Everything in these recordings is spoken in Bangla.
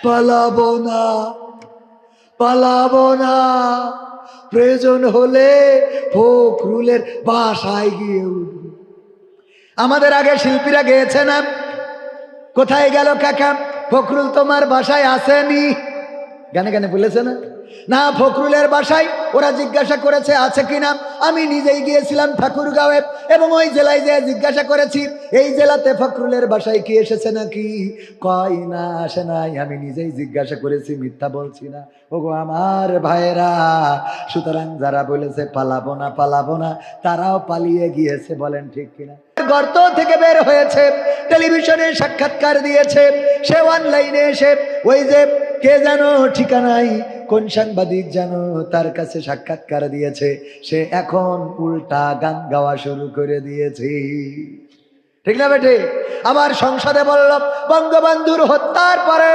পালাবো না, পালাবো না, প্রয়োজন হলে ফখরুলের বাসায় গিয়ে উঠব। আমাদের আগে শিল্পীরা গেয়েছে না, কোথায় গেল কাকা, ফখরুল তোমার বাসায় আসেনি, গানে গানে বলেছে না। না, ফখরুলের বাসায় ওরা জিজ্ঞাসা করেছে আছে কিনা। আমি নিজেই গিয়েছিলাম ঠাকুরগাঁওয়ে এবং ওই জেলায় যেয়ে জিজ্ঞাসা করেছি এই জেলাতে ফখরুলের বাসায় কি এসেছে নাকি। কয় না, আসে নাই। আমি নিজেই জিজ্ঞাসা করেছি, মিথ্যা বলছি না। ওগো আমার ভাইরা, সুতরাং যারা বলেছে পালাবো না পালাবো না, তারাও পালিয়ে গিয়েছে। বলেন ঠিক কিনা? গর্ত থেকে বের হয়েছে, টেলিভিশনে সাক্ষাৎকার দিয়েছে, সে অনলাইনে এসে ওই যে কে জানো ঠিকানাই কোন সাংবাদিক জানো তার কাছে সাক্ষাৎকার দিয়েছে, সে এখন উল্টা গান গাওয়া শুরু করে দিয়েছে। ঠিক না বেটে? আবার সংসদে বলল বঙ্গবন্ধুর হত্যার পরে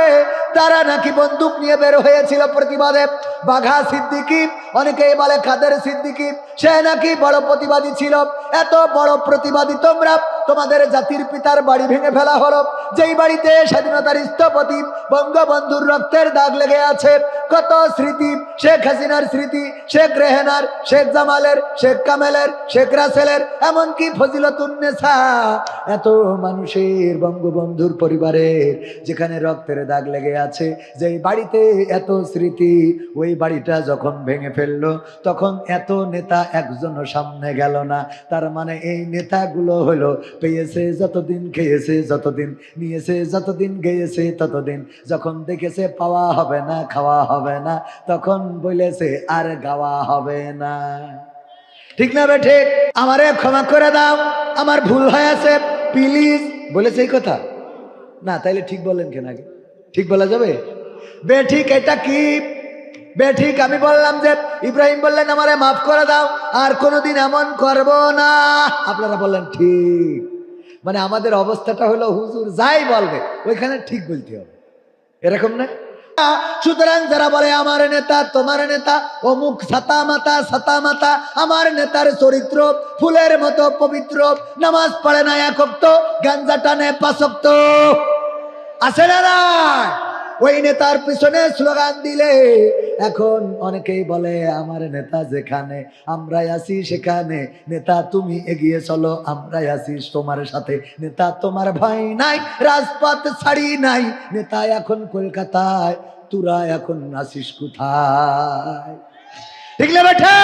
তারা নাকি বন্দুক নিয়ে বের হয়েছিল প্রতিবাদে। বাঘা সিদ্দিকী, অনেকেই বলে কাদের সিদ্দিকী, সে নাকি বড় প্রতিবাদী ছিল। এত বড় প্রতিবাদী তোমরা, তোমাদের জাতির পিতার বাড়ি ভেঙে ফেলা হলো, যেই বাড়িতে স্বাধীনতার স্থপতি বঙ্গবন্ধুর রক্তের দাগ লেগে আছে। কত স্মৃতি, শেখ হাসিনার স্মৃতি, শেখ রেহানার, শেখ জামালের, শেখ কামেলের, শেখ রাসেলের, এমনকি ফজিলতুন্নেসা, এত মানুষের বঙ্গবন্ধুর পরিবারের যেখানে রক্তের দাগ লেগে আছে, যেই বাড়িতে এত স্মৃতি, ওই বাড়িটা যখন ভেঙে ফেললো তখন এত নেতা একজনও সামনে গেল না। তার মানে এই নেতাগুলো হলো পেয়েছে যতদিন, খেয়েছে যতদিন, নিয়েছে যতদিন, গেয়েছে ততদিন, যখন দেখেছে পাওয়া হবে না, খাওয়া হবে না, তখন বলেছে আর গাওয়া হবে না। ঠিক না বেঠে? আমারে ক্ষমা করে দাও, আমার ভুল হয়েছে, প্লিজ। বলেছে এই কথা না? তাইলে ঠিক বললেন কেন? আগে ঠিক বলা যাবে? বেঠিক এটা কি? বেঠিক আমি বললাম যে ইব্রাহিম বললেন আমারে মাফ করে দাও, আর কোনোদিন এমন করব না। আপনারা বললেন ঠিক। মানে আমাদের অবস্থাটা হলো হুজুর যাই বলবে ওইখানে ঠিক বলতে হবে, এরকম না? সুতরাং যারা বলে আমার নেতা তোমার নেতা অমুক ছাতা মাতা, আমার নেতার চরিত্র ফুলের মতো পবিত্র, নামাজ পড়ে না এক ওয়াক্ত, গাঞ্জা টানে 5 ওয়াক্ত, আছে না? ওই নেতার পিছনে স্লোগান দিলে এখন অনেকেই বলে আমার নেতা যেখানে আমরাই আছি সেখানে, নেতা তুমি এগিয়ে চলো আমরাই আছি তোমার সাথে, নেতা তোমার ভয় নাই, রাজপথ ছাড়ি নাই, নেতা এখন কলকাতায়, তোরা এখন আছিস কোথায়? ঠিক না বেঠে?